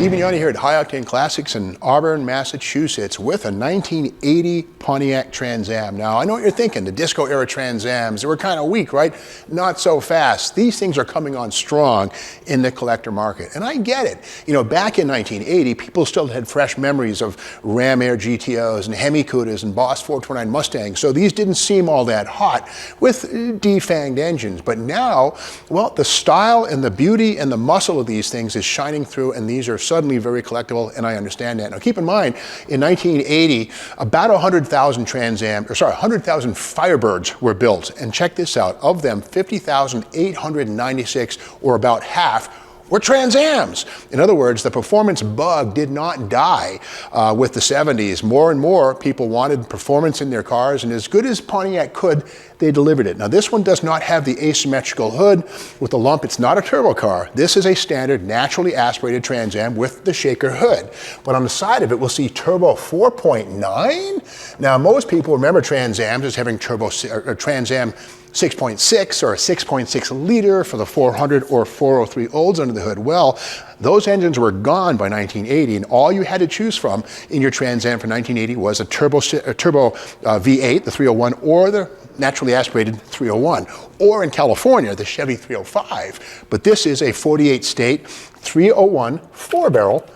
Steve Magnante here at High-Octane Classics in Auburn, Massachusetts with a 1980 Pontiac Trans Am. Now, I know what you're thinking, the disco era Trans Ams, they were kind of weak, right? Not so fast. These things are coming on strong in the collector market, and I get it. You know, back in 1980, people still had fresh memories of Ram Air GTOs and Hemi Cudas and Boss 429 Mustangs, so these didn't seem all that hot with defanged engines. But now, well, the style and the beauty and the muscle of these things is shining through, and these are suddenly very collectible, and I understand that. Now keep in mind, in 1980, about 100,000 100,000 Firebirds were built, and check this out, of them 50,896, or about half, were Trans Ams. In other words, the performance bug did not die with the 70s. More and more people wanted performance in their cars, and as good as Pontiac could, they delivered it. Now this one does not have the asymmetrical hood with the lump. It's not a turbo car. This is a standard naturally aspirated Trans Am with the shaker hood. But on the side of it, we'll see turbo 4.9. Now most people remember Trans Ams as having turbo Trans Am 6.6 or a 6.6 liter for the 400 or 403 olds under the hood. Well, those engines were gone by 1980, and all you had to choose from in your Trans Am for 1980 was a turbo V8, the 301, or the naturally aspirated 301, or in California, the Chevy 305. But this is a 48 state 301 4-barrel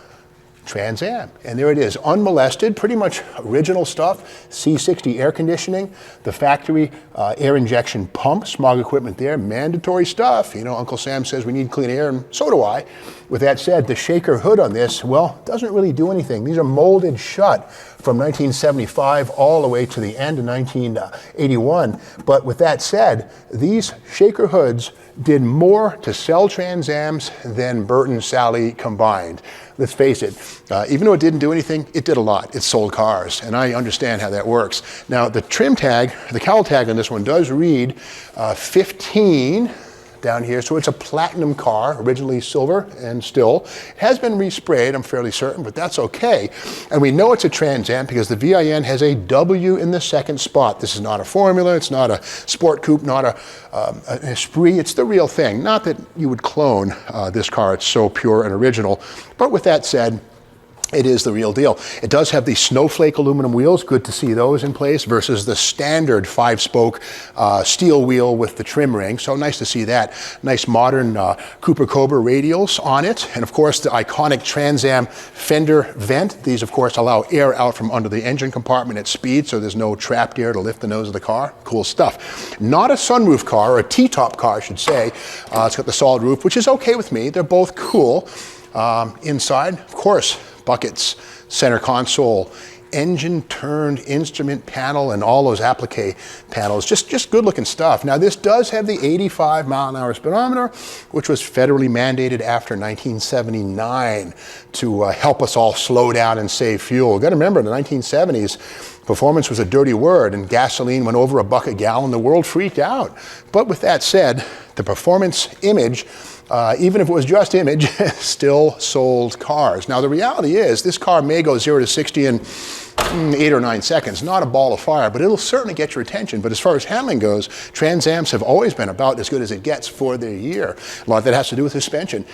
Trans Am, and there it is, unmolested, pretty much original stuff, C60 air conditioning, the factory air injection pump, smog equipment there, mandatory stuff. You know, Uncle Sam says we need clean air, and so do I. With that said, the shaker hood on this, well, doesn't really do anything. These are molded shut from 1975 all the way to the end of 1981. But with that said, these shaker hoods did more to sell Trans Ams than Bert and Sally combined. Let's face it, even though it didn't do anything, it did a lot. It sold cars, and I understand how that works. Now, the trim tag, the cowl tag on this one does read 15 down here, so it's a platinum car, originally silver and still. It has been resprayed, I'm fairly certain, but that's okay. And we know it's a Trans Am because the VIN has a W in the second spot. This is not a Formula, it's not a Sport Coupe, not an Esprit, it's the real thing. Not that you would clone this car, it's so pure and original. But with that said, it is the real deal. It does have the snowflake aluminum wheels, good to see those in place, versus the standard 5-spoke steel wheel with the trim ring, so nice to see that. Nice modern Cooper Cobra radials on it, and of course the iconic Trans Am fender vent. These of course allow air out from under the engine compartment at speed, so there's no trapped air to lift the nose of the car. Cool stuff. Not a sunroof car, or a T-top car I should say. It's got the solid roof, which is okay with me. They're both cool. Inside, of course, buckets, center console, engine turned instrument panel, and all those applique panels. Just good looking stuff. Now this does have the 85-mile-an-hour speedometer, which was federally mandated after 1979 to help us all slow down and save fuel. Got to remember, in the 1970s, performance was a dirty word, and gasoline went over $1 a gallon. The world freaked out. But with that said, the performance image, even if it was just image, still sold cars. Now the reality is, this car may go 0 to 60 in 8 or 9 seconds, not a ball of fire, but it'll certainly get your attention. But as far as handling goes, Trans Ams have always been about as good as it gets for their year. A lot of that has to do with suspension.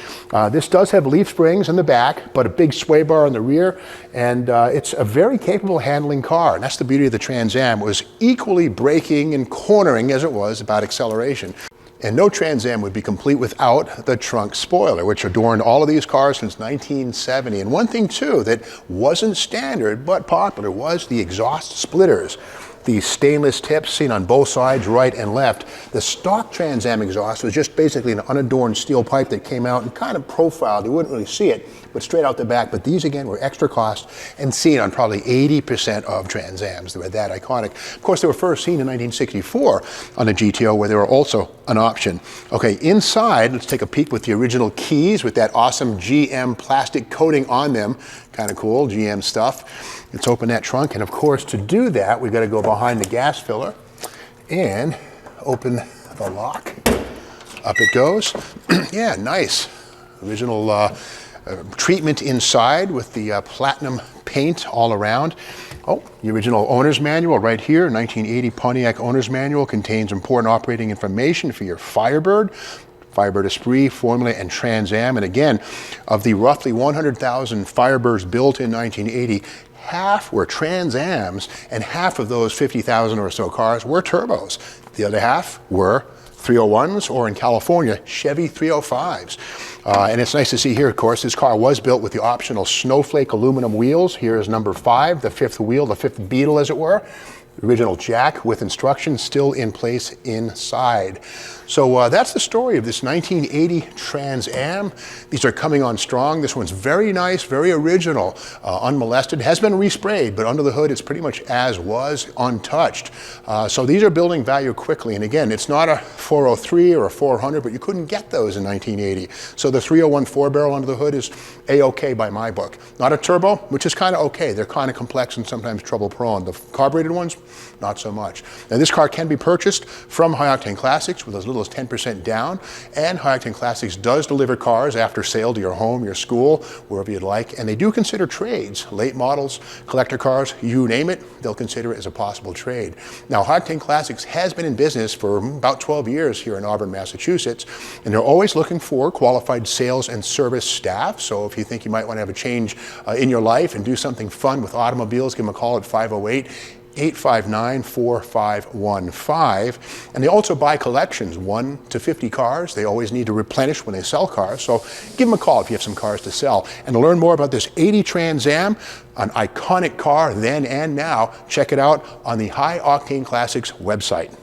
This does have leaf springs in the back, but a big sway bar in the rear, and it's a very capable handling car. And that's the beauty of the Trans Am. It was equally braking and cornering as it was about acceleration. And no Trans Am would be complete without the trunk spoiler, which adorned all of these cars since 1970. And one thing too that wasn't standard but popular was the exhaust splitters. The stainless tips seen on both sides, right and left. The stock Trans Am exhaust was just basically an unadorned steel pipe that came out and kind of profiled. You wouldn't really see it, but straight out the back. But these again were extra cost and seen on probably 80% of Trans Ams. They were that iconic. Of course, they were first seen in 1964 on a GTO, where they were also an option. Okay, inside, let's take a peek with the original keys with that awesome GM plastic coating on them. Kind of cool, GM stuff. Let's open that trunk, and of course, to do that, we've got to go behind the gas filler and open the lock. Up it goes. Yeah, nice. Original treatment inside with the platinum paint all around. Oh, the original owner's manual right here, 1980 Pontiac owner's manual, contains important operating information for your Firebird. Firebird Esprit, Formula, and Trans Am. And again, of the roughly 100,000 Firebirds built in 1980, half were Trans Ams, and half of those 50,000 or so cars were turbos. The other half were 301s, or in California, Chevy 305s. And it's nice to see here, of course, this car was built with the optional snowflake aluminum wheels. Here is number 5, the fifth wheel, the fifth Beetle, as it were. Original jack with instructions still in place inside. So that's the story of this 1980 Trans Am. These are coming on strong. This one's very nice, very original, unmolested. Has been resprayed, but under the hood it's pretty much as was, untouched. So these are building value quickly. And again, it's not a 403 or a 400, but you couldn't get those in 1980. So the 301 4-barrel under the hood is A-OK by my book. Not a turbo, which is kind of okay. They're kind of complex and sometimes trouble-prone. The carbureted ones, not so much. Now this car can be purchased from High-Octane Classics with as little as 10% down, and High-Octane Classics does deliver cars after sale to your home, your school, wherever you'd like, and they do consider trades, late models, collector cars, you name it, they'll consider it as a possible trade. Now High-Octane Classics has been in business for about 12 years here in Auburn, Massachusetts, and they're always looking for qualified sales and service staff. So if you think you might want to have a change in your life and do something fun with automobiles, give them a call at 508-859-4515. And they also buy collections, 1 to 50 cars. They always need to replenish when they sell cars. So give them a call if you have some cars to sell. And to learn more about this 80 Trans Am, an iconic car then and now, check it out on the High-Octane Classics website.